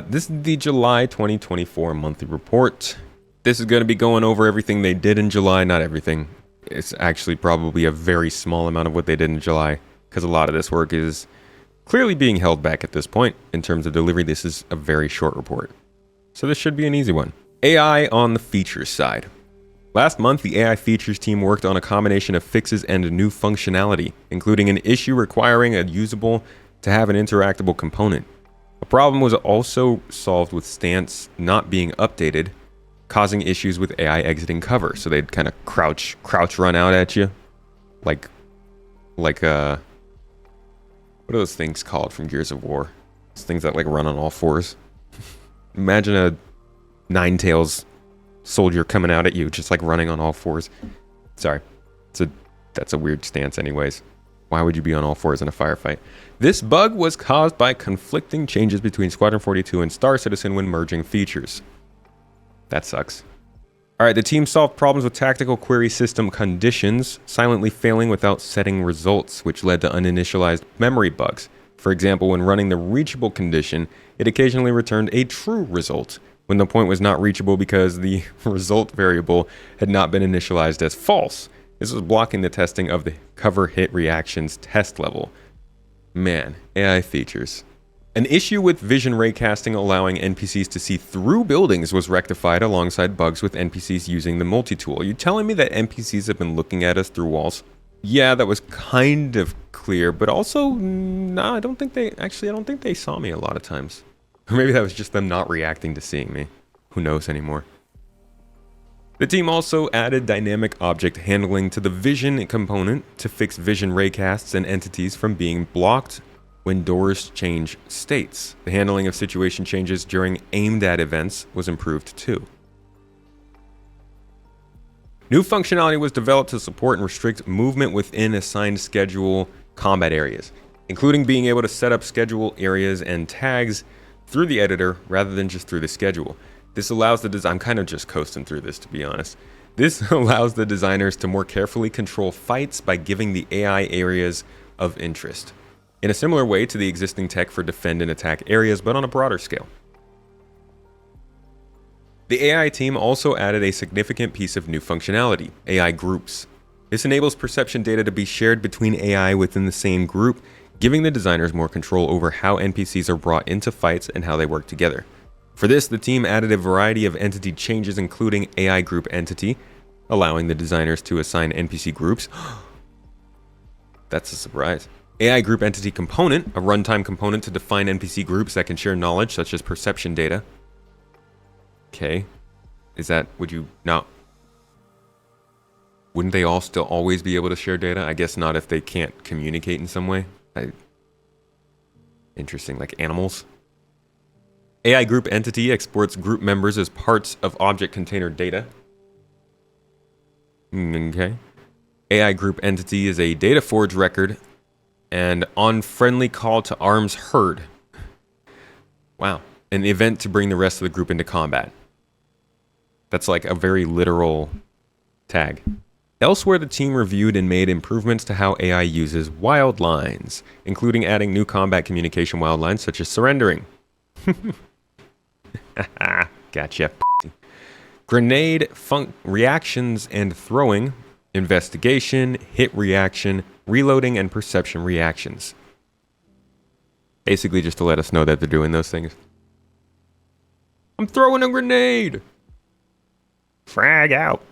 This is the July 2024 monthly report. This is going to be going over everything they did in July. Not everything. It's actually probably a very small amount of what they did in July, because a lot of this work is clearly being held back at this point in terms of delivery. This is a very short report, so this should be an easy one. AI on the features side. Last month, the AI features team worked on a combination of fixes and new functionality, including an issue requiring a usable to have an interactable component. A problem was also solved with stance not being updated, causing issues with AI exiting cover. So they'd kind of crouch run out at you. Like what are those things called from Gears of War? Those things that like run on all fours. Imagine a Ninetales soldier coming out at you, just like running on all fours. Sorry, that's a weird stance anyways. Why would you be on all fours in a firefight? This bug was caused by conflicting changes between Squadron 42 and Star Citizen when merging features. That sucks. Alright, the team solved problems with tactical query system conditions, silently failing without setting results, which led to uninitialized memory bugs. For example, when running the reachable condition, it occasionally returned a true result, when the point was not reachable because the result variable had not been initialized as false. This was blocking the testing of the cover hit reactions test level. Man, AI features. An issue with vision raycasting allowing NPCs to see through buildings was rectified alongside bugs with NPCs using the multi-tool. Are you telling me that NPCs have been looking at us through walls? Yeah, that was kind of clear, but also, nah, I don't think they saw me a lot of times. Or maybe that was just them not reacting to seeing me. Who knows anymore? The team also added dynamic object handling to the vision component to fix vision raycasts and entities from being blocked when doors change states. The handling of situation changes during aimed at events was improved too. New functionality was developed to support and restrict movement within assigned schedule combat areas, including being able to set up schedule areas and tags through the editor rather than just through the schedule. This allows the design. I'm kind of just coasting through this, to be honest. This allows the designers to more carefully control fights by giving the AI areas of interest, in a similar way to the existing tech for defend and attack areas, but on a broader scale. The AI team also added a significant piece of new functionality, AI groups. This enables perception data to be shared between AI within the same group, giving the designers more control over how NPCs are brought into fights and how they work together. For this, the team added a variety of entity changes, including AI group entity, allowing the designers to assign NPC groups. That's a surprise. AI group entity component, a runtime component to define NPC groups that can share knowledge, such as perception data. Okay. Wouldn't they all still always be able to share data? I guess not if they can't communicate in some way. Interesting, like animals. AI group entity exports group members as parts of object container data. Okay. AI group entity is a data forge record and on friendly call to arms heard. Wow. An event to bring the rest of the group into combat. That's like a very literal tag. Elsewhere, the team reviewed and made improvements to how AI uses wild lines, including adding new combat communication wild lines such as surrendering. Gotcha. Grenade reactions and throwing, investigation, hit reaction, reloading, and perception reactions. Basically just to let us know that they're doing those things. I'm throwing a grenade! Frag out.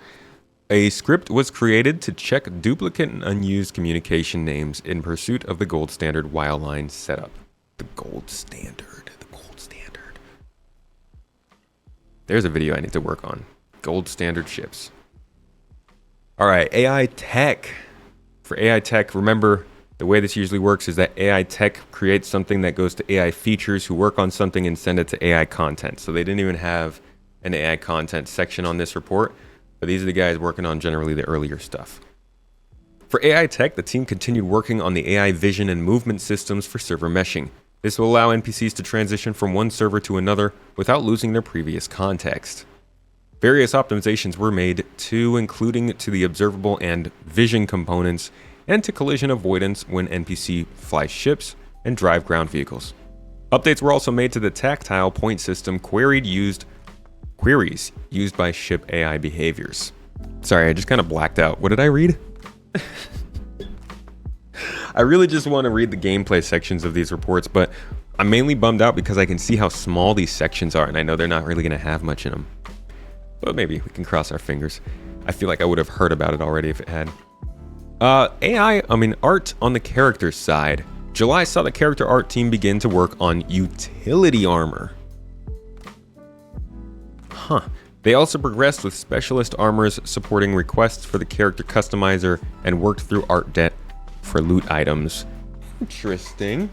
A script was created to check duplicate and unused communication names in pursuit of the gold standard wildline setup. The gold standard. There's a video I need to work on. Gold standard ships. All right, AI tech. For AI tech, remember the way this usually works is that AI tech creates something that goes to AI features who work on something and send it to AI content. So they didn't even have an AI content section on this report, but these are the guys working on generally the earlier stuff. For AI tech, the team continued working on the AI vision and movement systems for server meshing. This will allow NPCs to transition from one server to another without losing their previous context. Various optimizations were made to including to the observable and vision components and to collision avoidance when NPC fly ships and drive ground vehicles. Updates were also made to the tactile point system queries used by ship AI behaviors. Sorry, I just kind of blacked out. What did I read? I really just want to read the gameplay sections of these reports, but I'm mainly bummed out because I can see how small these sections are, and I know they're not really going to have much in them. But maybe we can cross our fingers. I feel like I would have heard about it already if it had. Art on the character side. July saw the character art team begin to work on utility armor. Huh. They also progressed with specialist armors supporting requests for the character customizer and worked through art debt for loot items. Interesting.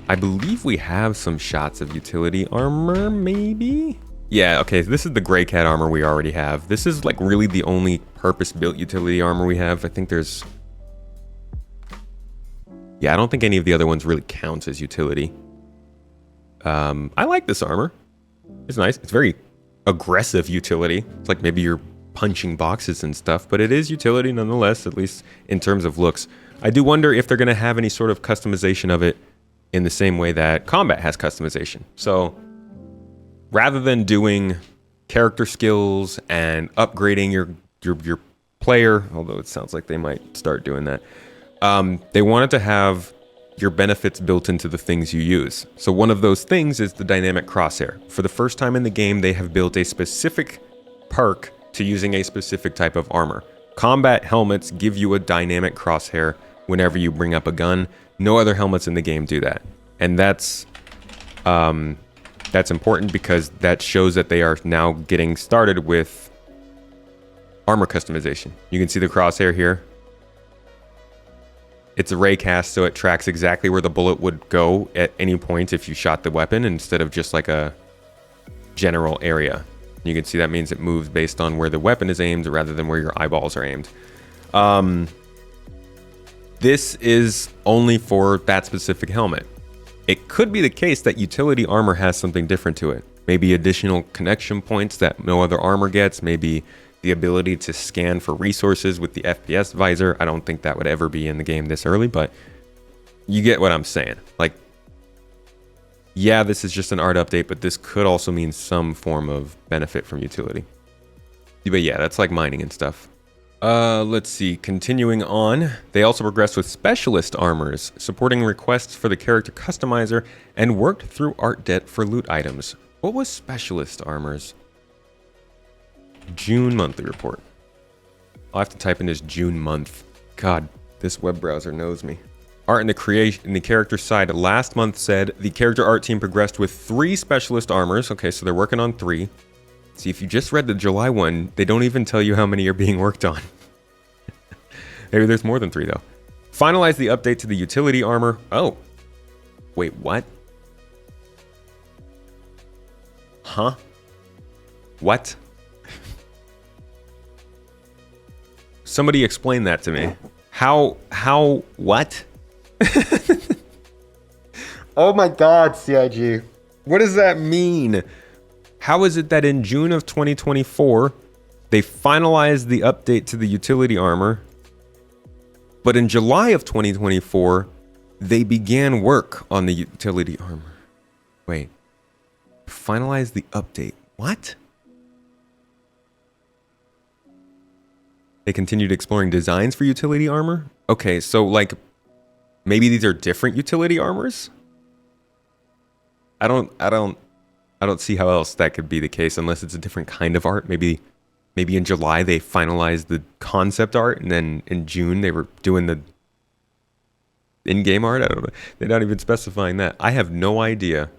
I believe we have some shots of utility armor, maybe? Yeah, okay, this is the Grey Cat armor we already have. This is like really the only purpose-built utility armor we have. I think there's... Yeah, I don't think any of the other ones really counts as utility. I like this armor. It's nice. It's very aggressive utility. It's like maybe you're punching boxes and stuff, but it is utility nonetheless, at least in terms of looks. I do wonder if they're going to have any sort of customization of it in the same way that combat has customization. So rather than doing character skills and upgrading your player, although it sounds like they might start doing that, they wanted to have your benefits built into the things you use. So one of those things is the dynamic crosshair. For the first time in the game, they have built a specific perk to using a specific type of armor. Combat helmets give you a dynamic crosshair whenever you bring up a gun. No other helmets in the game do that. And that's important because that shows that they are now getting started with armor customization. You can see the crosshair here. It's a ray cast, so it tracks exactly where the bullet would go at any point if you shot the weapon instead of just like a general area. You can see that means it moves based on where the weapon is aimed rather than where your eyeballs are aimed. This is only for that specific helmet. It could be the case that utility armor has something different to it. Maybe additional connection points that no other armor gets, maybe the ability to scan for resources with the FPS visor. I don't think that would ever be in the game this early, but you get what I'm saying. Like, yeah, this is just an art update, but this could also mean some form of benefit from utility. But yeah, that's like mining and stuff. Let's see, continuing on, they also progressed with specialist armors, supporting requests for the character customizer, and worked through art debt for loot items. What was specialist armors? June monthly report. I'll have to type in this June month. God, this web browser knows me. Art in the character side last month said the character art team progressed with 3 specialist armors. Okay, so they're working on 3. See, if you just read the July one, they don't even tell you how many are being worked on. Maybe there's more than 3 though. Finalize the update to the utility armor. Oh, wait, what? Huh? What? Somebody explain that to me. How, what? Oh my God, CIG. What does that mean? How is it that in June of 2024, they finalized the update to the utility armor, but in July of 2024, they began work on the utility armor? Wait, finalize the update. What? They continued exploring designs for utility armor? Okay, so like maybe these are different utility armors? I don't see how else that could be the case unless it's a different kind of art. Maybe in July they finalized the concept art and then in June they were doing the in-game art. I don't know. They're not even specifying that. I have no idea.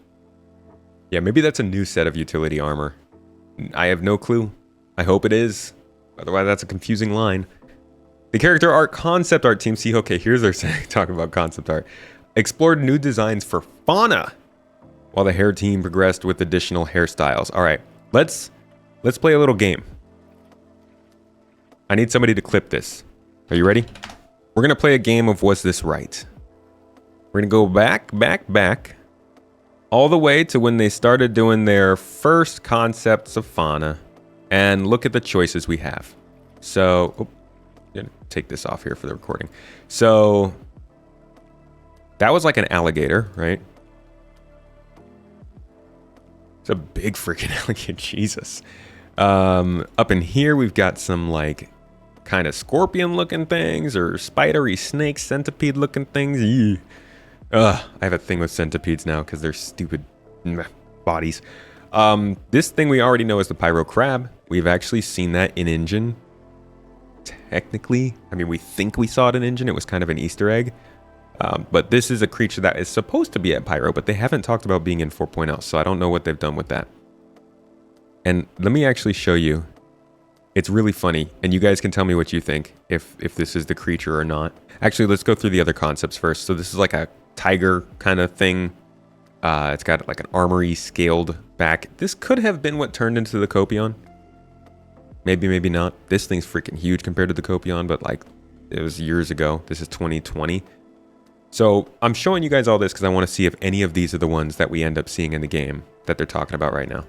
Yeah, maybe that's a new set of utility armor. I have no clue. I hope it is. Otherwise, that's a confusing line. The character art concept art team, see, okay, here's their talking about concept art. Explored new designs for fauna, while the hair team progressed with additional hairstyles. All right, let's play a little game. I need somebody to clip this. Are you ready? We're gonna play a game of Was This Right? We're gonna go back, all the way to when they started doing their first concepts of fauna, and look at the choices we have. So, I'm gonna take this off here for the recording. So, that was like an alligator, right? It's a big freaking alligator. Jesus. Up in here, we've got some like kind of scorpion looking things or spidery snake centipede looking things. Ew. I have a thing with centipedes now because they're stupid bodies. This thing we already know is the pyro crab. We've actually seen that in engine. Technically, I mean, we think we saw it in engine. It was kind of an Easter egg. But this is a creature that is supposed to be at pyro, but they haven't talked about being in 4.0, so I don't know what they've done with that. And let me actually show you. It's really funny, and you guys can tell me what you think, if this is the creature or not. Actually, let's go through the other concepts first. So this is like a tiger kind of thing. It's got like an armory scaled back. This could have been what turned into the Copion. Maybe, maybe not. This thing's freaking huge compared to the Copion, but like it was years ago. This is 2020. So I'm showing you guys all this because I want to see if any of these are the ones that we end up seeing in the game that they're talking about right now.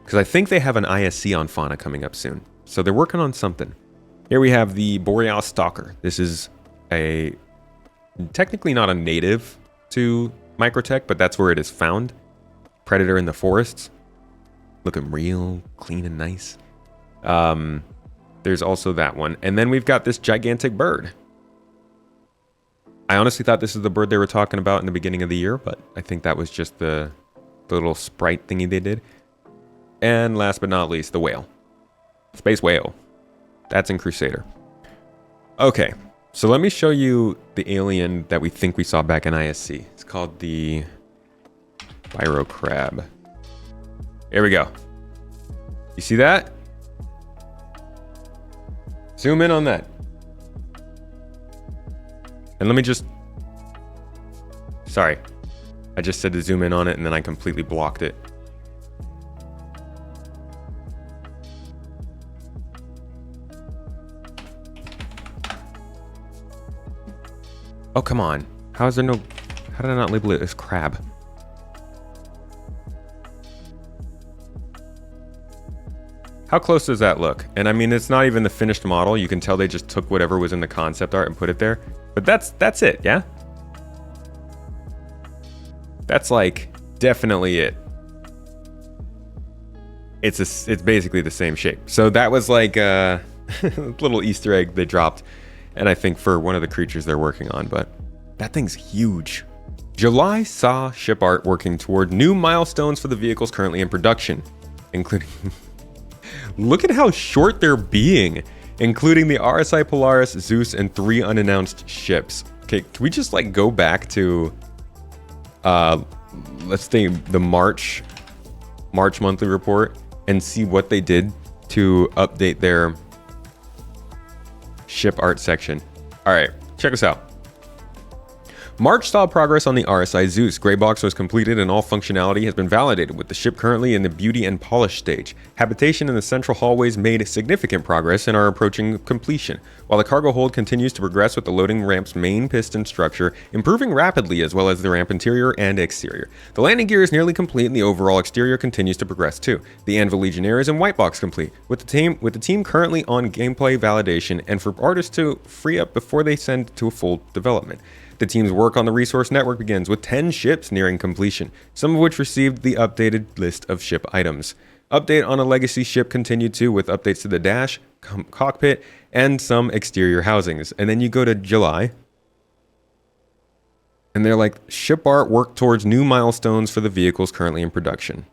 Because I think they have an ISC on Fauna coming up soon. So they're working on something. Here we have the Boreal Stalker. This is technically not a native to Microtech, but that's where it is found. Predator in the forests. Looking real clean and nice. There's also that one. And then we've got this gigantic bird. I honestly thought this is the bird they were talking about in the beginning of the year, but I think that was just the little sprite thingy they did. And last but not least, the whale. Space whale. That's in Crusader. Okay, so let me show you the alien that we think we saw back in ISC. It's called the Pyro Crab. Here we go. You see that? Zoom in on that. And let me just... Sorry. I just said to zoom in on it and then I completely blocked it. Oh, come on. How is there no... How did I not label it as crab? How close does that look? And I mean, it's not even the finished model. You can tell they just took whatever was in the concept art and put it there. But that's it, yeah? That's like definitely it. It's basically the same shape. So that was like a little Easter egg they dropped. And I think for one of the creatures they're working on, but that thing's huge. July saw ship art working toward new milestones for the vehicles currently in production, including... Look at how short they're being, including the RSI Polaris, Zeus, and 3 unannounced ships. Okay, can we just like go back to, let's say the March monthly report and see what they did to update their ship art section. All right, check us out. March saw progress on the RSI Zeus. Gray box was completed and all functionality has been validated, with the ship currently in the beauty and polish stage. Habitation in the central hallways made significant progress and are approaching completion, while the cargo hold continues to progress with the loading ramp's main piston structure improving rapidly, as well as the ramp interior and exterior. The landing gear is nearly complete and the overall exterior continues to progress too. The Anvil Legionnaire is in white box complete, with the team currently on gameplay validation and for artists to free up before they send to a full development. The team's work on the resource network begins with 10 ships nearing completion, some of which received the updated list of ship items. Update on a legacy ship continued too, with updates to the dash, cockpit, and some exterior housings. And then you go to July, and they're like, ship art work towards new milestones for the vehicles currently in production.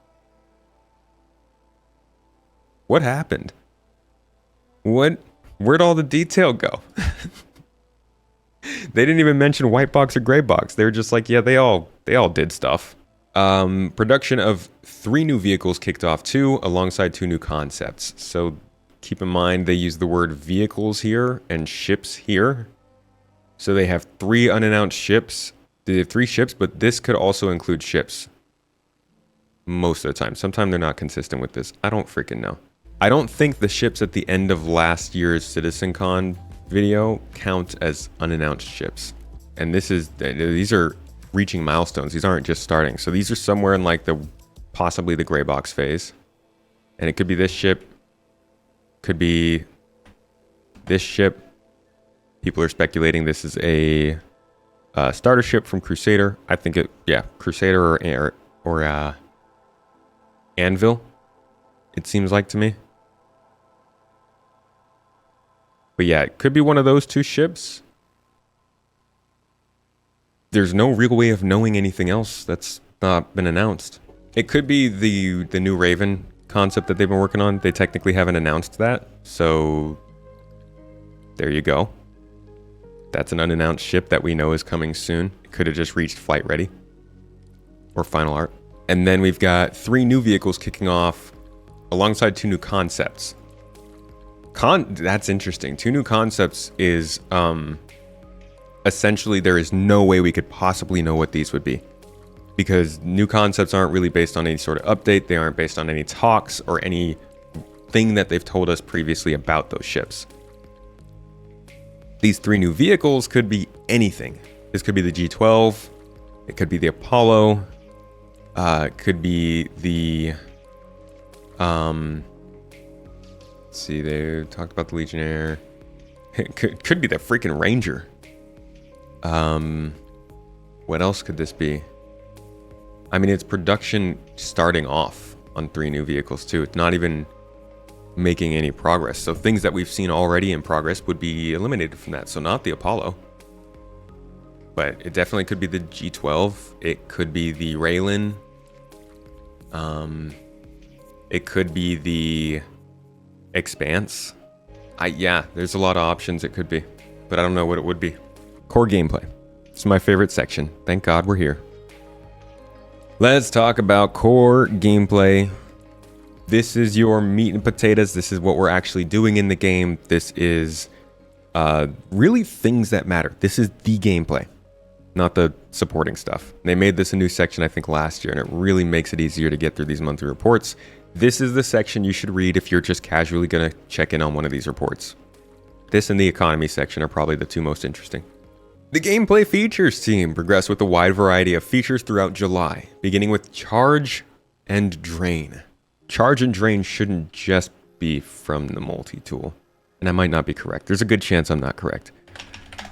What happened? Where'd all the detail go? They didn't even mention white box or gray box. They were just like, yeah, they all did stuff. Production of 3 new vehicles kicked off too, alongside 2 new concepts. So keep in mind they use the word vehicles here and ships here. So they have 3 unannounced ships. They have 3 ships, but this could also include ships. Most of the time. Sometimes they're not consistent with this. I don't freaking know. I don't think the ships at the end of last year's CitizenCon video count as unannounced ships, and these are reaching milestones. These aren't just starting, so these are somewhere in like possibly the gray box phase, and it could be this ship, could be this ship. People are speculating this is a starter ship from Crusader. I think Crusader or Anvil, it seems like to me. But yeah, it could be one of those two ships. There's no real way of knowing anything else that's not been announced. It could be the new Raven concept that they've been working on. They technically haven't announced that, so there you go. That's an unannounced ship that we know is coming soon. It could have just reached flight ready or final art. And then we've got 3 new vehicles kicking off alongside 2 new concepts. That's interesting. 2 new concepts is essentially there is no way we could possibly know what these would be, because new concepts aren't really based on any sort of update. They aren't based on any talks or anything that they've told us previously about those ships. These 3 new vehicles could be anything. This could be the G12. It could be the Apollo. It could be the let's see, they talked about the Legionnaire. It could be the freaking Ranger. What else could this be? I mean, it's production starting off on 3 new vehicles too. It's not even making any progress. So things that we've seen already in progress would be eliminated from that. So not the Apollo. But it definitely could be the G12. It could be the Raylan. It could be the Expanse. Yeah, there's a lot of options it could be, but I don't know what it would be. Core gameplay. It's my favorite section. Thank God we're here. Let's talk about core gameplay. This is your meat and potatoes. This is what we're actually doing in the game. This is really things that matter. This is the gameplay, not the supporting stuff. They made this a new section, I think, last year, and it really makes it easier to get through these monthly reports. This is the section you should read if you're just casually going to check in on one of these reports. This and the economy section are probably the 2 most interesting. The gameplay features team progressed with a wide variety of features throughout July, beginning with Charge and Drain. Charge and Drain shouldn't just be from the multi-tool, and I might not be correct. There's a good chance I'm not correct.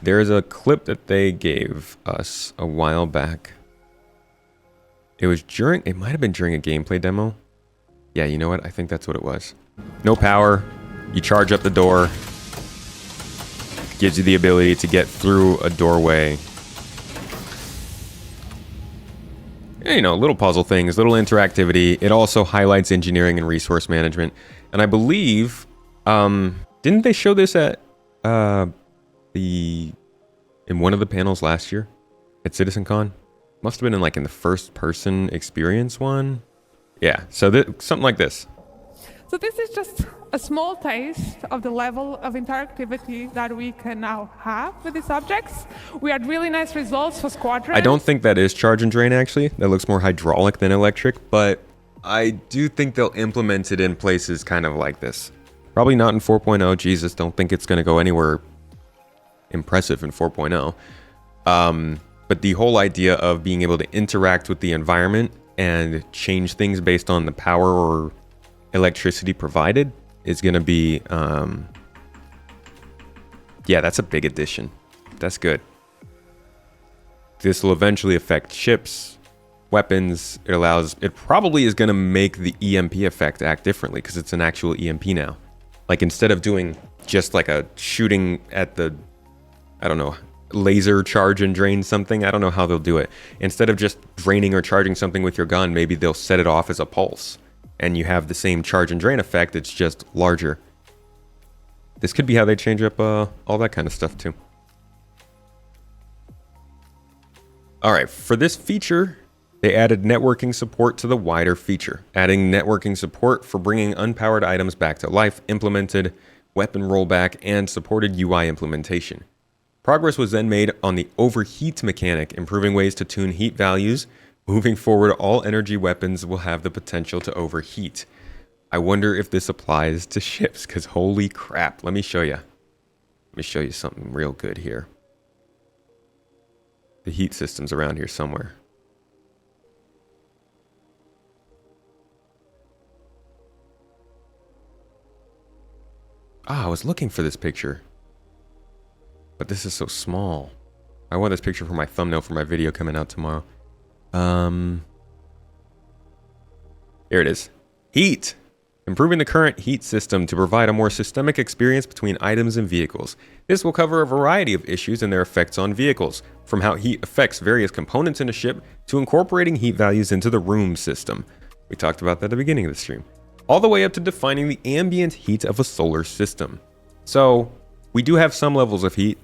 There is a clip that they gave us a while back. It might have been during a gameplay demo. Yeah, you know what? I think that's what it was. No power. You charge up the door. Gives you the ability to get through a doorway. You know, little puzzle things, little interactivity. It also highlights engineering and resource management. And I believe, didn't they show this at in one of the panels last year at CitizenCon? Must have been in the first person experience one. Yeah, so something like this. So this is just a small taste of the level of interactivity that we can now have with these objects. We had really nice results for Squadron. I don't think that is Charge and Drain, actually. That looks more hydraulic than electric, but I do think they'll implement it in places kind of like this. Probably not in 4.0. Jesus, don't think it's going to go anywhere impressive in 4.0. But the whole idea of being able to interact with the environment and change things based on the power or electricity provided is going to be, yeah, that's a big addition. That's good. This will eventually affect ships, weapons. It probably is going to make the EMP effect act differently because it's an actual EMP now. Like, instead of doing just like a shooting at the, I don't know, laser charge and drain something. I don't know how they'll do it. Instead of just draining or charging something with your gun, maybe they'll set it off as a pulse and you have the same charge and drain effect. It's just larger. This could be how they change up all that kind of stuff too. All right, for this feature, they added networking support to the wider feature, adding networking support for bringing unpowered items back to life, implemented weapon rollback, and supported UI implementation. Progress was then made on the overheat mechanic, improving ways to tune heat values. Moving forward, all energy weapons will have the potential to overheat. I wonder if this applies to ships, because holy crap. Let me show you. Let me show you something real good here. The heat system's around here somewhere. I was looking for this picture. But this is so small. I want this picture for my thumbnail for my video coming out tomorrow. Here it is. Heat. Improving the current heat system to provide a more systemic experience between items and vehicles. This will cover a variety of issues and their effects on vehicles, from how heat affects various components in a ship to incorporating heat values into the room system. We talked about that at the beginning of the stream. All the way up to defining the ambient heat of a solar system. So, we do have some levels of heat,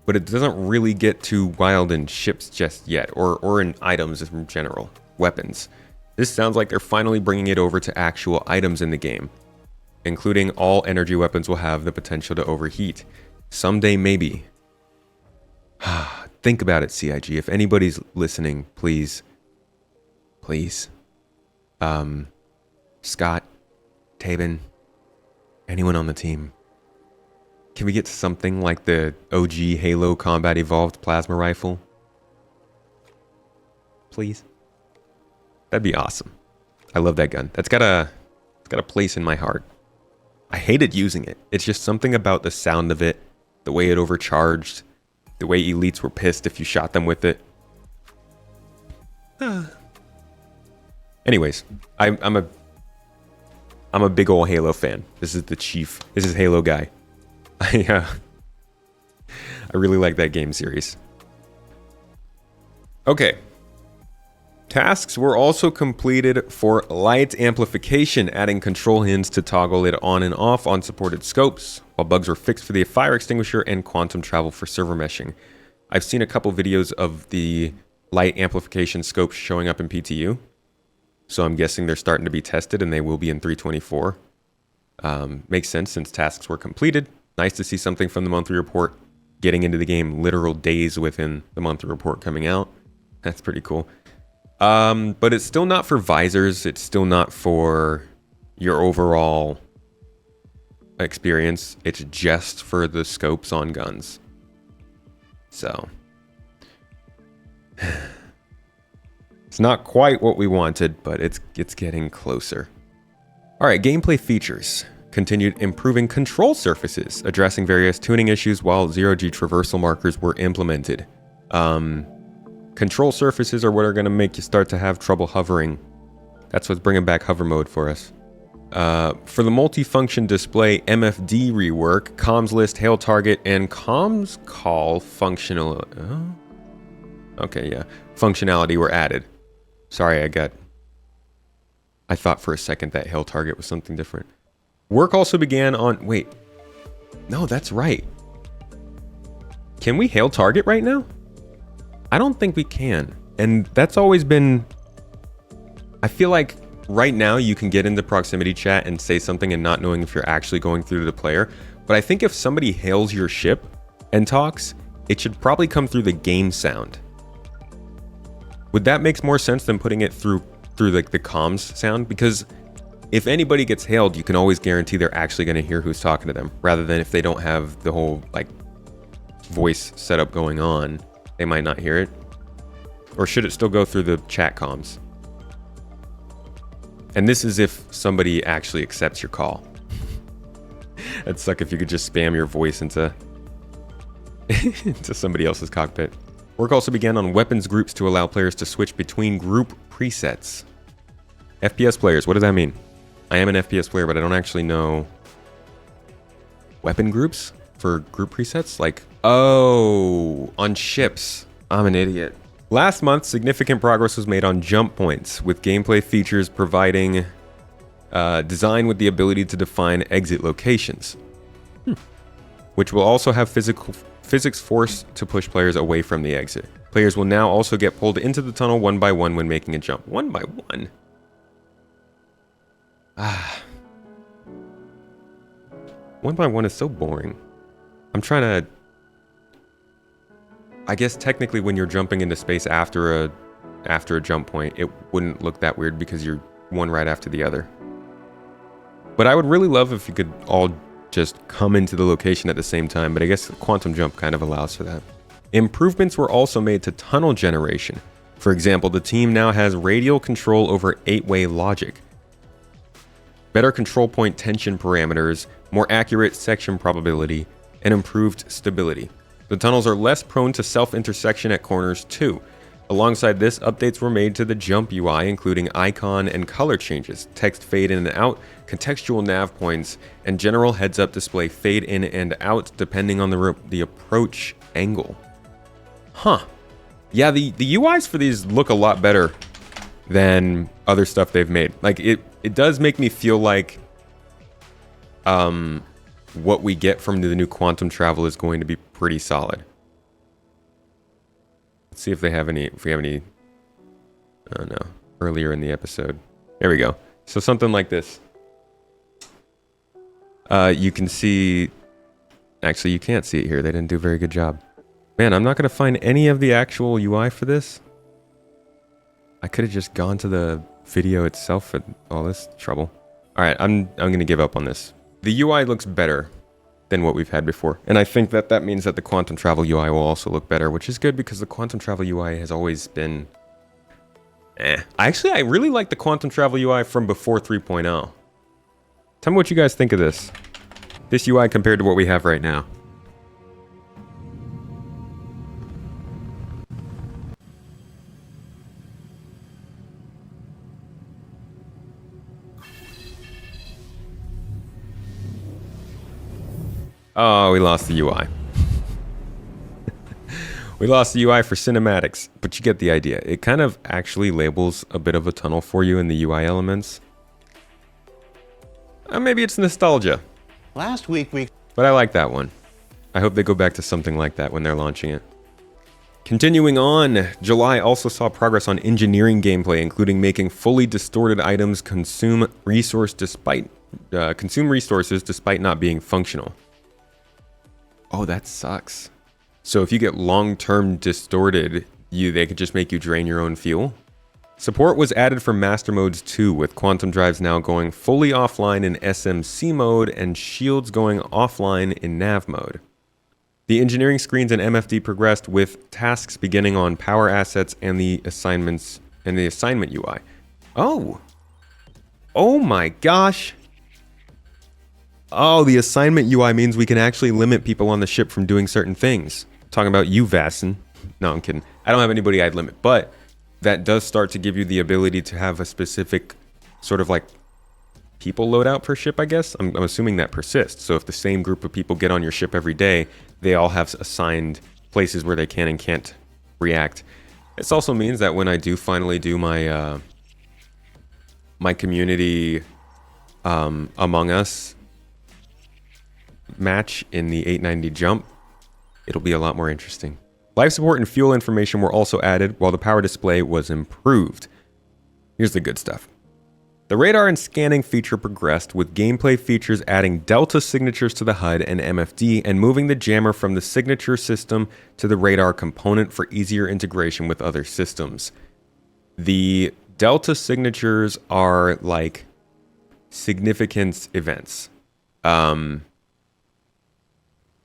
but it doesn't really get too wild in ships just yet, or in items in general, weapons. This sounds like they're finally bringing it over to actual items in the game, including all energy weapons will have the potential to overheat. Someday, maybe. Think about it, CIG. If anybody's listening, please. Scott, Tabin, anyone on the team. Can we get something like the OG Halo Combat Evolved Plasma Rifle? Please? That'd be awesome. I love that gun. It's got a place in my heart. I hated using it. It's just something about the sound of it, the way it overcharged, the way elites were pissed if you shot them with it. Anyways, I'm a big old Halo fan. This is the chief. This is Halo guy. I really like that game series. Okay. Tasks were also completed for light amplification, adding control hints to toggle it on and off on supported scopes, while bugs were fixed for the fire extinguisher and quantum travel for server meshing. I've seen a couple videos of the light amplification scopes showing up in PTU, so I'm guessing they're starting to be tested and they will be in 3.24. Makes sense since tasks were completed. Nice to see something from the monthly report getting into the game literal days within the monthly report coming out. That's pretty cool. But it's still not for visors. It's still not for your overall experience. It's just for the scopes on guns. So it's not quite what we wanted, but it's getting closer. All right, gameplay features. Continued improving control surfaces, addressing various tuning issues while zero-G traversal markers were implemented. Control surfaces are what are going to make you start to have trouble hovering. That's what's bringing back hover mode for us. For the multifunction display MFD rework, comms list, hail target, and comms call functional... okay, yeah. Functionality were added. Sorry, I thought for a second that hail target was something different. Work also began on... Wait. No, that's right. Can we hail target right now? I don't think we can. And that's always been... I feel like right now you can get into proximity chat and say something and not knowing if you're actually going through to the player. But I think if somebody hails your ship and talks, it should probably come through the game sound. Would that make more sense than putting it through like the comms sound? Because if anybody gets hailed, you can always guarantee they're actually going to hear who's talking to them, rather than if they don't have the whole like voice setup going on, they might not hear it. Or should it still go through the chat comms? And this is if somebody actually accepts your call. That'd suck if you could just spam your voice into somebody else's cockpit. Work also began on weapons groups to allow players to switch between group presets. FPS players, what does that mean? I am an FPS player, but I don't actually know weapon groups for group presets. Like, oh, on ships. I'm an idiot. Last month, significant progress was made on jump points, with gameplay features providing design with the ability to define exit locations, which will also have physics force to push players away from the exit. Players will now also get pulled into the tunnel one by one when making a jump. One by one? One by one is so boring. I'm trying to... I guess technically when you're jumping into space after a jump point, it wouldn't look that weird because you're one right after the other. But I would really love if you could all just come into the location at the same time, but I guess the quantum jump kind of allows for that. Improvements were also made to tunnel generation. For example, the team now has radial control over 8-way logic, better control point tension parameters, more accurate section probability, and improved stability. The tunnels are less prone to self-intersection at corners too. Alongside this, updates were made to the jump UI, including icon and color changes, text fade in and out, contextual nav points, and general heads-up display fade in and out depending on the approach angle. Huh. Yeah, the UIs for these look a lot better than other stuff they've made. Like, it does make me feel like what we get from the new Quantum Travel is going to be pretty solid. Let's see if we have any, oh no, earlier in the episode. There we go. So something like this. You can see, actually you can't see it here. They didn't do a very good job. Man, I'm not going to find any of the actual UI for this. I could have just gone to the video itself for all this trouble. All right, I'm going to give up on this. The UI looks better than what we've had before. And I think that means that the Quantum Travel UI will also look better, which is good because the Quantum Travel UI has always been I really like the Quantum Travel UI from before 3.0. Tell me what you guys think of this. This UI compared to what we have right now. Oh, we lost the UI. We lost the UI for cinematics, but you get the idea. It kind of actually labels a bit of a tunnel for you in the UI elements. Maybe it's nostalgia. Last week we... But I like that one. I hope they go back to something like that when they're launching it. Continuing on, July also saw progress on engineering gameplay, including making fully distorted items consume resources despite not being functional. Oh, that sucks. So if you get long-term distorted, they could just make you drain your own fuel. Support was added for Master Modes 2, with Quantum Drives now going fully offline in SMC mode and shields going offline in nav mode. The engineering screens and MFD progressed, with tasks beginning on power assets and the assignments and the assignment UI. Oh my gosh. Oh, the assignment UI means we can actually limit people on the ship from doing certain things. Talking about you, Vasson. No, I'm kidding. I don't have anybody I'd limit, but that does start to give you the ability to have a specific sort of like people loadout per ship, I guess. I'm assuming that persists. So if the same group of people get on your ship every day, they all have assigned places where they can and can't react. This also means that when I do finally do my my community Among Us match in the 890 jump, it'll be a lot more interesting. Life support and fuel information were also added, while the power display was improved. Here's the good stuff. The radar and scanning feature progressed, with gameplay features adding delta signatures to the HUD and MFD and moving the jammer from the signature system to the radar component for easier integration with other systems. The delta signatures are like significance events.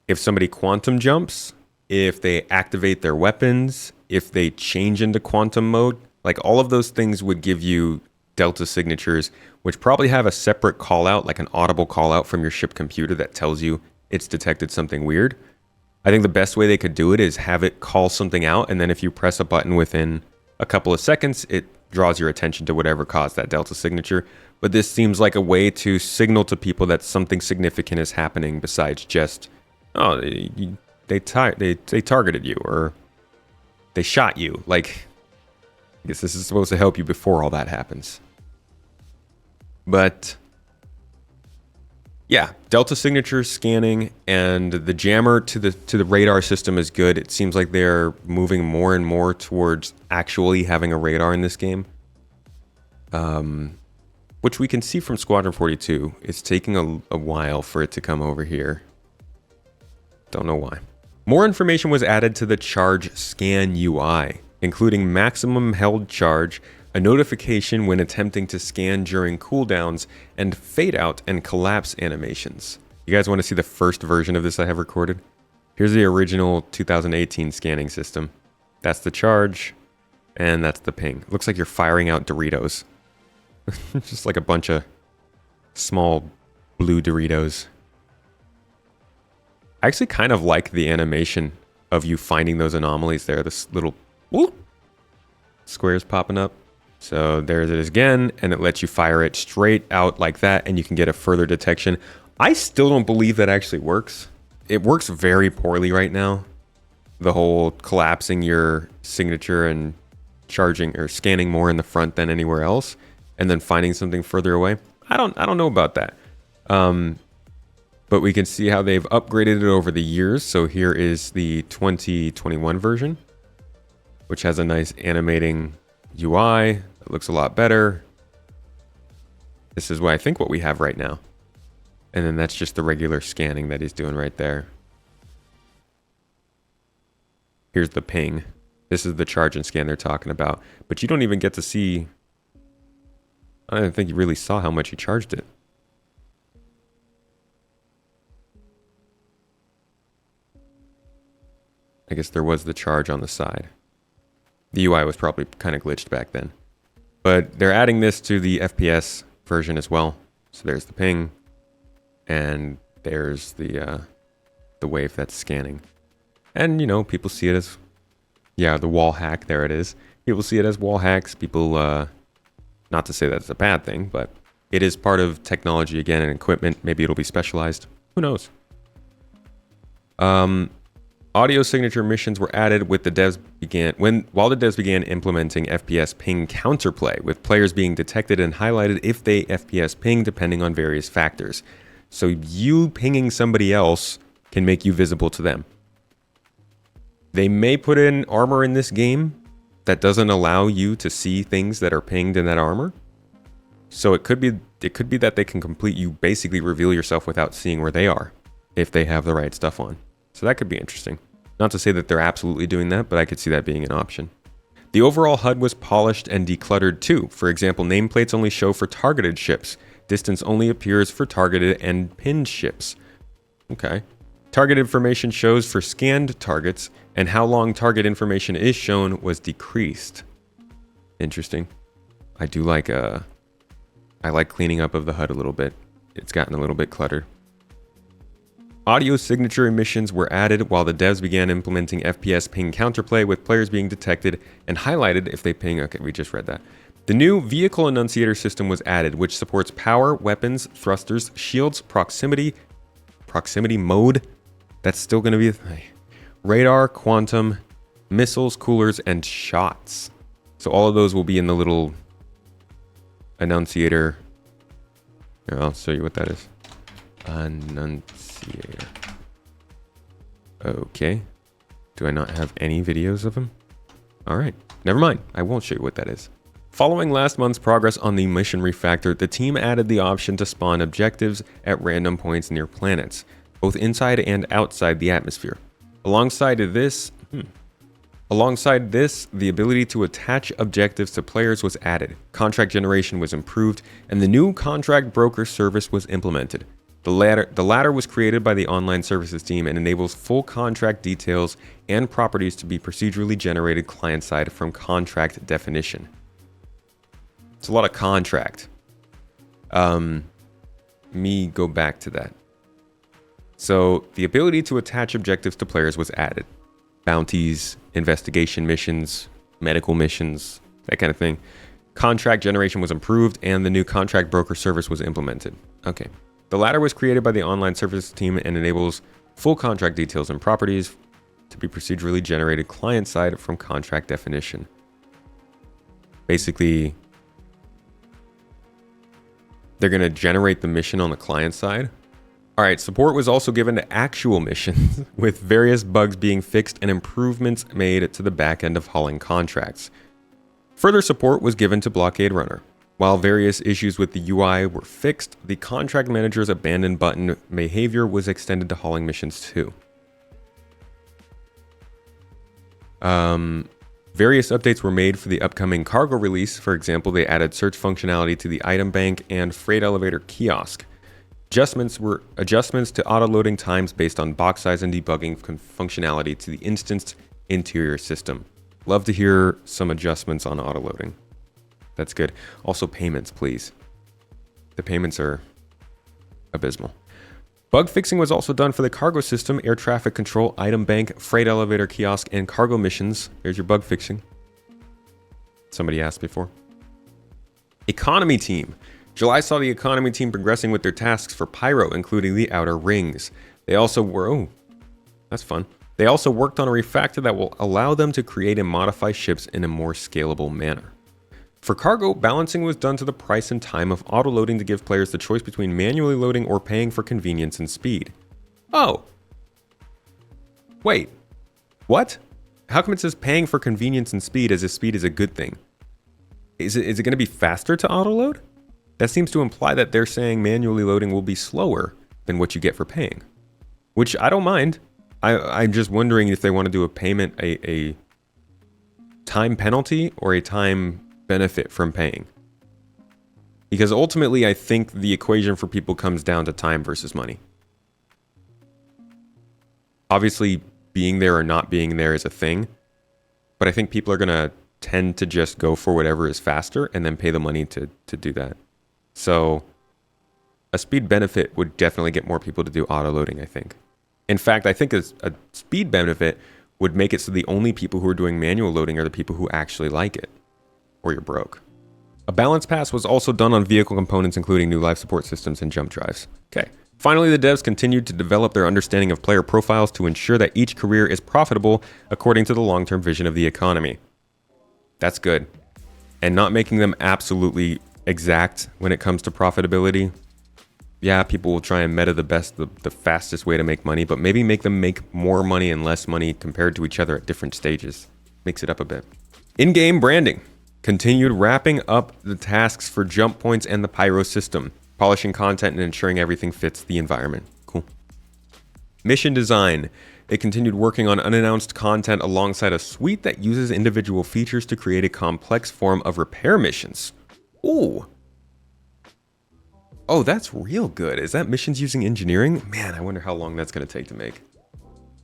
If somebody quantum jumps, if they activate their weapons, if they change into quantum mode, like all of those things would give you delta signatures, which probably have a separate call out, like an audible call out from your ship computer that tells you it's detected something weird. I think the best way they could do it is have it call something out, and then if you press a button within a couple of seconds, it draws your attention to whatever caused that delta signature. But this seems like a way to signal to people that something significant is happening besides just, oh, they targeted you, or they shot you. Like, I guess this is supposed to help you before all that happens. But yeah, delta signature scanning and the jammer to the radar system is good. It seems like they're moving more and more towards actually having a radar in this game, which we can see from Squadron 42. It's taking a while for it to come over here. Don't know why. More information was added to the charge scan UI, including maximum held charge, a notification when attempting to scan during cooldowns, and fade out and collapse animations. You guys want to see the first version of this I have recorded? Here's the original 2018 scanning system. That's the charge, and that's the ping. Looks like you're firing out Doritos. Just like a bunch of small blue Doritos. I actually kind of like the animation of you finding those anomalies there. This little whoop, squares popping up. So there's it again, and it lets you fire it straight out like that, and you can get a further detection. I still don't believe that actually works. It works very poorly right now. The whole collapsing your signature and charging or scanning more in the front than anywhere else, and then finding something further away. I don't know about that. But we can see how they've upgraded it over the years. So here is the 2021 version, which has a nice animating UI. It looks a lot better. This is what I think what we have right now. And then that's just the regular scanning that he's doing right there. Here's the ping. This is the charge and scan they're talking about. But you don't even get to see... I don't think you really saw how much he charged it. I guess there was the charge on the side. The UI was probably kind of glitched back then. But they're adding this to the FPS version as well. So there's the ping. And there's the wave that's scanning. And, you know, people see it as... Yeah, the wall hack, there it is. People see it as wall hacks. People, not to say that it's a bad thing, but it is part of technology again and equipment. Maybe it'll be specialized. Who knows? Audio signature missions were added with the devs while the devs began implementing FPS Ping counterplay, with players being detected and highlighted if they FPS ping depending on various factors. So you pinging somebody else can make you visible to them. They may put in armor in this game that doesn't allow you to see things that are pinged in that armor. So it could be that they can basically reveal yourself without seeing where they are if they have the right stuff on. So that could be interesting. Not to say that they're absolutely doing that, but I could see that being an option. The overall HUD was polished and decluttered too. For example, nameplates only show for targeted ships. Distance only appears for targeted and pinned ships. Okay. Target information shows for scanned targets, and how long target information is shown was decreased. Interesting. I like cleaning up of the HUD a little bit. It's gotten a little bit cluttered. Audio signature emissions were added while the devs began implementing FPS ping counterplay, with players being detected and highlighted if they ping. Okay, we just read that. The new vehicle annunciator system was added, which supports power, weapons, thrusters, shields, proximity mode. That's still going to be a thing. Radar, quantum, missiles, coolers, and shots. So all of those will be in the little annunciator. Here, I'll show you what that is. Annunciator. Okay. Do I not have any videos of him? All right. Never mind. I won't show you what that is. Following last month's progress on the mission refactor, the team added the option to spawn objectives at random points near planets, both inside and outside the atmosphere. Alongside this, the ability to attach objectives to players was added, contract generation was improved, and the new contract broker service was implemented. The latter was created by the online services team and enables full contract details and properties to be procedurally generated client-side from contract definition. It's a lot of contract. Me go back to that. So the ability to attach objectives to players was added. Bounties, investigation missions, medical missions, that kind of thing. Contract generation was improved and the new contract broker service was implemented. Okay. The latter was created by the online services team and enables full contract details and properties to be procedurally generated client-side from contract definition. Basically, they're going to generate the mission on the client side. All right, support was also given to actual missions, with various bugs being fixed and improvements made to the back end of hauling contracts. Further support was given to Blockade Runner. While various issues with the UI were fixed, the contract manager's abandon button behavior was extended to hauling missions too. Various updates were made for the upcoming cargo release. For example, they added search functionality to the item bank and freight elevator kiosk. Adjustments to auto-loading times based on box size and debugging functionality to the instanced interior system. Love to hear some adjustments on auto-loading. That's good. Also payments, please. The payments are abysmal. Bug fixing was also done for the cargo system, air traffic control, item bank, freight elevator kiosk, and cargo missions. There's your bug fixing. somebody asked before. Economy team. July saw the economy team progressing with their tasks for Pyro, including the outer rings. They also were, oh, that's fun. They also worked on a refactor that will allow them to create and modify ships in a more scalable manner. For cargo, balancing was done to the price and time of auto-loading to give players the choice between manually loading or paying for convenience and speed. Oh. Wait. What? How come it says paying for convenience and speed as if speed is a good thing? Is it going to be faster to auto-load? That seems to imply that they're saying manually loading will be slower than what you get for paying. Which I don't mind. I'm just wondering if they want to do a payment, a time penalty or a time benefit from paying. Because ultimately, I think the equation for people comes down to time versus money. Obviously, being there or not being there is a thing, but I think people are going to tend to just go for whatever is faster and then pay the money to do that. So a speed benefit would definitely get more people to do auto-loading, I think. In fact, I think a speed benefit would make it so the only people who are doing manual loading are the people who actually like it, or you're broke. A balance pass was also done on vehicle components, including new life support systems and jump drives. Okay. Finally, the devs continued to develop their understanding of player profiles to ensure that each career is profitable according to the long-term vision of the economy. That's good. And not making them absolutely exact when it comes to profitability. Yeah, people will try and meta the fastest way to make money, but maybe make them make more money and less money compared to each other at different stages. Mix it up a bit. In-game branding. Continued wrapping up the tasks for jump points and the pyro system. Polishing content and ensuring everything fits the environment. Cool. Mission design. They continued working on unannounced content alongside a suite that uses individual features to create a complex form of repair missions. Ooh. Oh, that's real good. Is that missions using engineering? Man, I wonder how long that's going to take to make.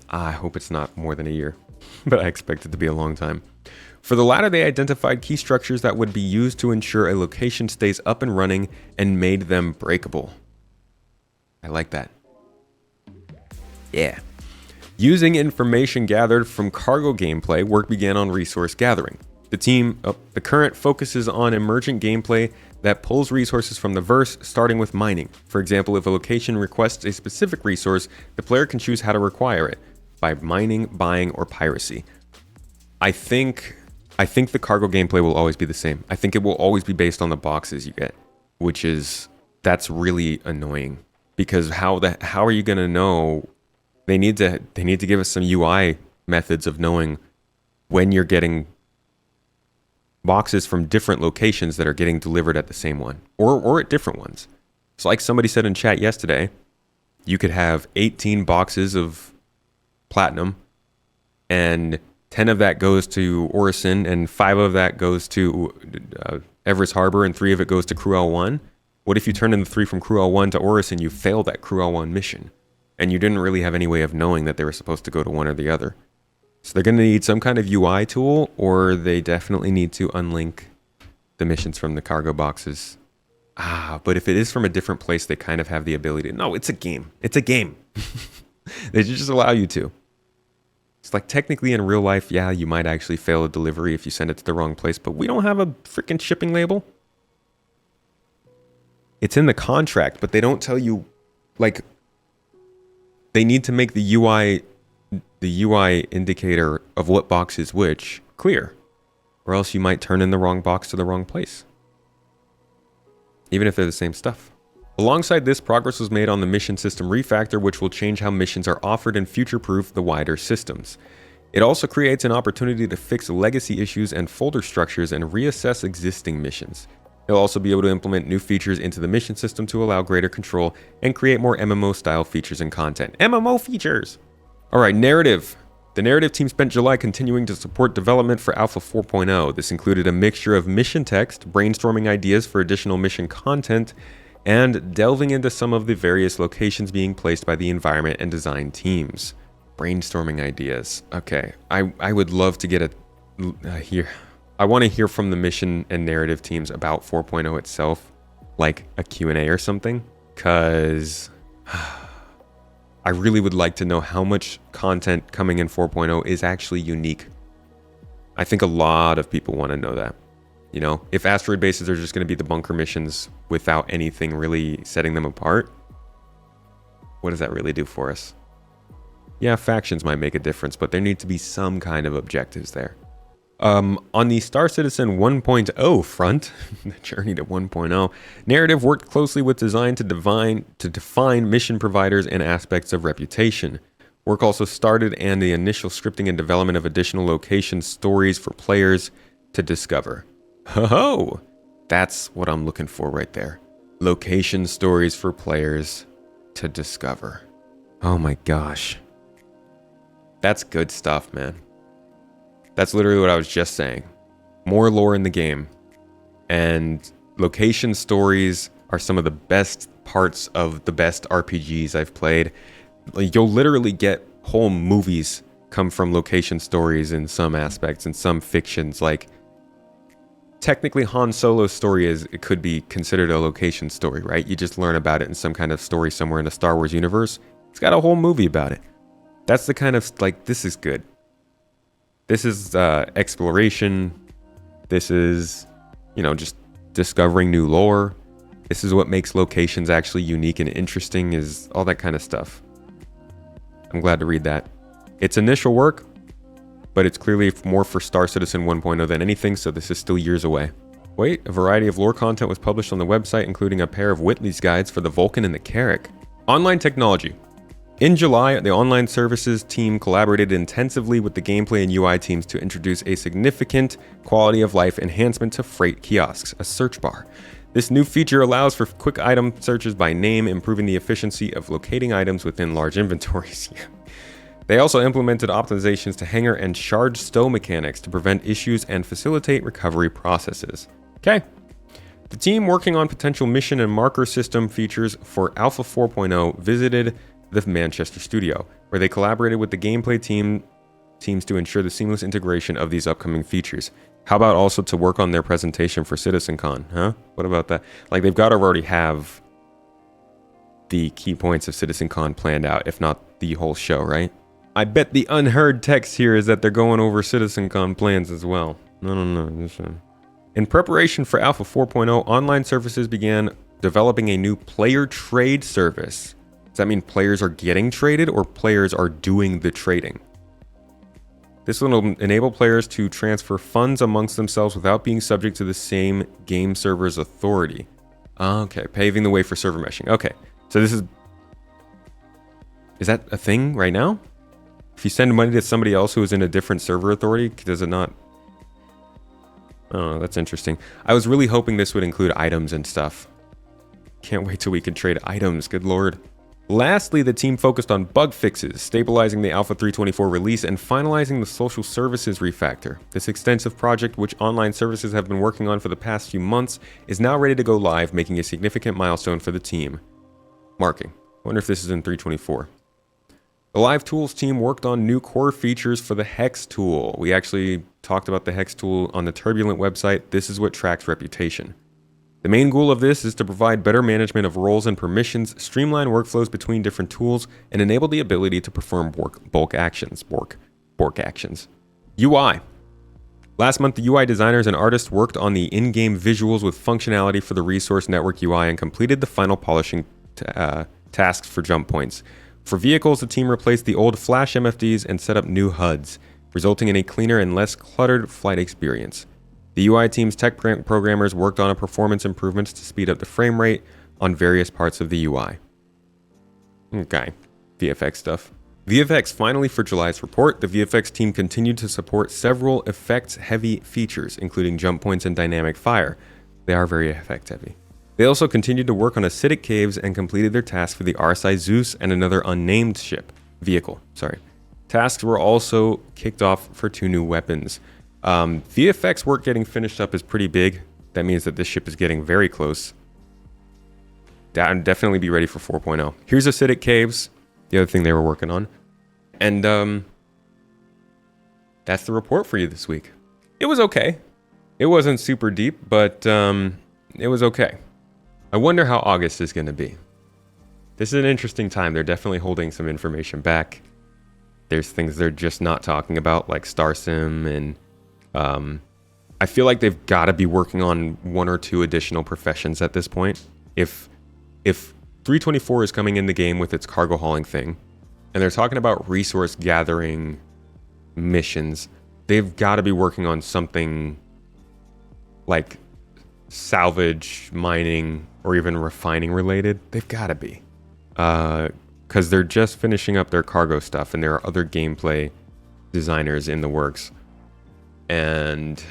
I hope it's not more than a year, but I expect it to be a long time. For the latter, they identified key structures that would be used to ensure a location stays up and running and made them breakable. I like that. Yeah. Using information gathered from cargo gameplay, work began on resource gathering. The current focuses on emergent gameplay that pulls resources from the verse, starting with mining. For example, if a location requests a specific resource, the player can choose how to require it, by mining, buying, or piracy. I think the cargo gameplay will always be the same. I think it will always be based on the boxes you get, that's really annoying. Because how are you going to know? They need to give us some UI methods of knowing when you're getting boxes from different locations that are getting delivered at the same one or at different ones. So like somebody said in chat yesterday, you could have 18 boxes of platinum and 10 of that goes to Orison and 5 of that goes to Everest Harbor and 3 of it goes to Crew L1. What if you turn in the 3 from Crew L1 to Orison, you failed that Crew L1 mission and you didn't really have any way of knowing that they were supposed to go to one or the other? So they're going to need some kind of UI tool, or they definitely need to unlink the missions from the cargo boxes. But if it is from a different place, they kind of have the ability. No, it's a game. It's a game. They just allow you to. It's like technically in real life, yeah, you might actually fail a delivery if you send it to the wrong place, but we don't have a freaking shipping label. It's in the contract, but they don't tell you, like, they need to make the UI indicator of what box is which clear, or else you might turn in the wrong box to the wrong place, even if they're the same stuff. Alongside this, progress was made on the mission system refactor, which will change how missions are offered and future-proof the wider systems. It also creates an opportunity to fix legacy issues and folder structures and reassess existing missions. They'll also be able to implement new features into the mission system to allow greater control and create more MMO-style features and content. MMO features! Alright, narrative. The narrative team spent July continuing to support development for Alpha 4.0. This included a mixture of mission text, brainstorming ideas for additional mission content, and delving into some of the various locations being placed by the environment and design teams. Brainstorming ideas. Okay, I would love to get I want to hear from the mission and narrative teams about 4.0 itself, like a Q&A or something, because I really would like to know how much content coming in 4.0 is actually unique. I think a lot of people want to know that. You know, if asteroid bases are just going to be the bunker missions without anything really setting them apart, what does that really do for us? Yeah, factions might make a difference, but there need to be some kind of objectives there. On the Star Citizen 1.0 front, the journey to 1.0, narrative worked closely with design to define mission providers and aspects of reputation. Work also started and the initial scripting and development of additional location stories for players to discover. Ho-ho! That's what I'm looking for right there. Location stories for players to discover. Oh my gosh. That's good stuff, man. That's literally what I was just saying. More lore in the game. And location stories are some of the best parts of the best RPGs I've played. Like, you'll literally get whole movies come from location stories in some aspects, in some fictions. Like, technically Han Solo's story it could be considered a location story, right? You just learn about it in some kind of story somewhere in the Star Wars universe. It's got a whole movie about it. That's the kind of, like, this is good. This is exploration. This is, you know, just discovering new lore. This is what makes locations actually unique and interesting, is all that kind of stuff. I'm glad to read that. It's initial work, but it's clearly more for Star Citizen 1.0 than anything, so this is still years away. Wait, a variety of lore content was published on the website, including a pair of Whitley's guides for the Vulcan and the Carrack. Online technology. In July, the online services team collaborated intensively with the gameplay and UI teams to introduce a significant quality of life enhancement to Freight Kiosks, a search bar. This new feature allows for quick item searches by name, improving the efficiency of locating items within large inventories. They also implemented optimizations to hanger and charge stow mechanics to prevent issues and facilitate recovery processes. Okay. The team working on potential mission and marker system features for Alpha 4.0 visited the Manchester studio, where they collaborated with the gameplay teams to ensure the seamless integration of these upcoming features. How about also to work on their presentation for CitizenCon, huh? What about that? Like, they've got to already have the key points of CitizenCon planned out, if not the whole show, right? I bet the unheard text here is that they're going over CitizenCon plans as well. No. In preparation for Alpha 4.0, online services began developing a new player trade service. Does that mean players are getting traded or players are doing the trading? This will enable players to transfer funds amongst themselves without being subject to the same game server's authority. Okay, paving the way for server meshing. Okay, so this is that a thing right now? If you send money to somebody else who is in a different server authority, does it not? Oh, that's interesting. I was really hoping this would include items and stuff. Can't wait till we can trade items, good lord. Lastly, the team focused on bug fixes, stabilizing the Alpha 3.24 release, and finalizing the social services refactor. This extensive project, which online services have been working on for the past few months, is now ready to go live, making a significant milestone for the team. Marking. Wonder if this is in 3.24. The Live Tools team worked on new core features for the Hex tool. We actually talked about the Hex tool on the Turbulent website. This is what tracks reputation. The main goal of this is to provide better management of roles and permissions, streamline workflows between different tools, and enable the ability to perform bulk actions. UI. Last month, the UI designers and artists worked on the in-game visuals with functionality for the Resource Network UI and completed the final polishing tasks for jump points. For vehicles, the team replaced the old Flash MFDs and set up new HUDs, resulting in a cleaner and less cluttered flight experience. The UI team's tech programmers worked on performance improvements to speed up the frame rate on various parts of the UI. Okay, VFX stuff. VFX finally for July's report, the VFX team continued to support several effects-heavy features, including jump points and dynamic fire. They are very effect-heavy. They also continued to work on acidic caves and completed their tasks for the RSI Zeus and another unnamed vehicle. Tasks were also kicked off for 2 new weapons. VFX work getting finished up is pretty big. That means that this ship is getting very close. Definitely be ready for 4.0. Here's acidic caves, the other thing they were working on. And that's the report for you this week. It was okay. It wasn't super deep, but it was okay. I wonder how August is going to be. This is an interesting time. They're definitely holding some information back. There's things they're just not talking about, like Star Sim and I feel like they've got to be working on 1 or 2 additional professions at this point. If 324 is coming in the game with its cargo hauling thing, and they're talking about resource gathering missions, they've got to be working on something like salvage, mining, or even refining related. They've got to be. Because they're just finishing up their cargo stuff, and there are other gameplay designers in the works. And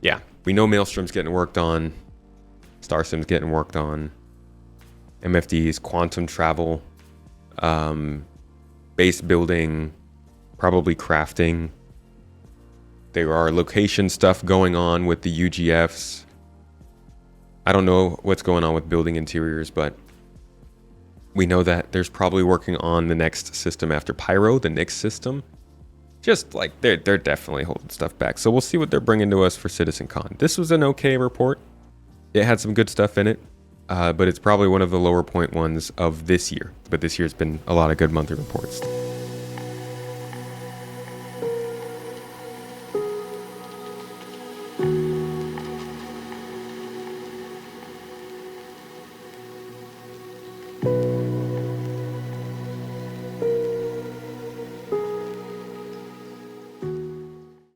yeah, we know Maelstrom's getting worked on, StarSim's getting worked on, MFD's quantum travel, base building, probably crafting. There are location stuff going on with the UGFs. I don't know what's going on with building interiors, but we know that there's probably working on the next system after Pyro, the Nyx system. Just like they're definitely holding stuff back. So we'll see what they're bringing to us for CitizenCon. This was an okay report. It had some good stuff in it, but it's probably one of the lower point ones of this year. But this year's been a lot of good monthly reports.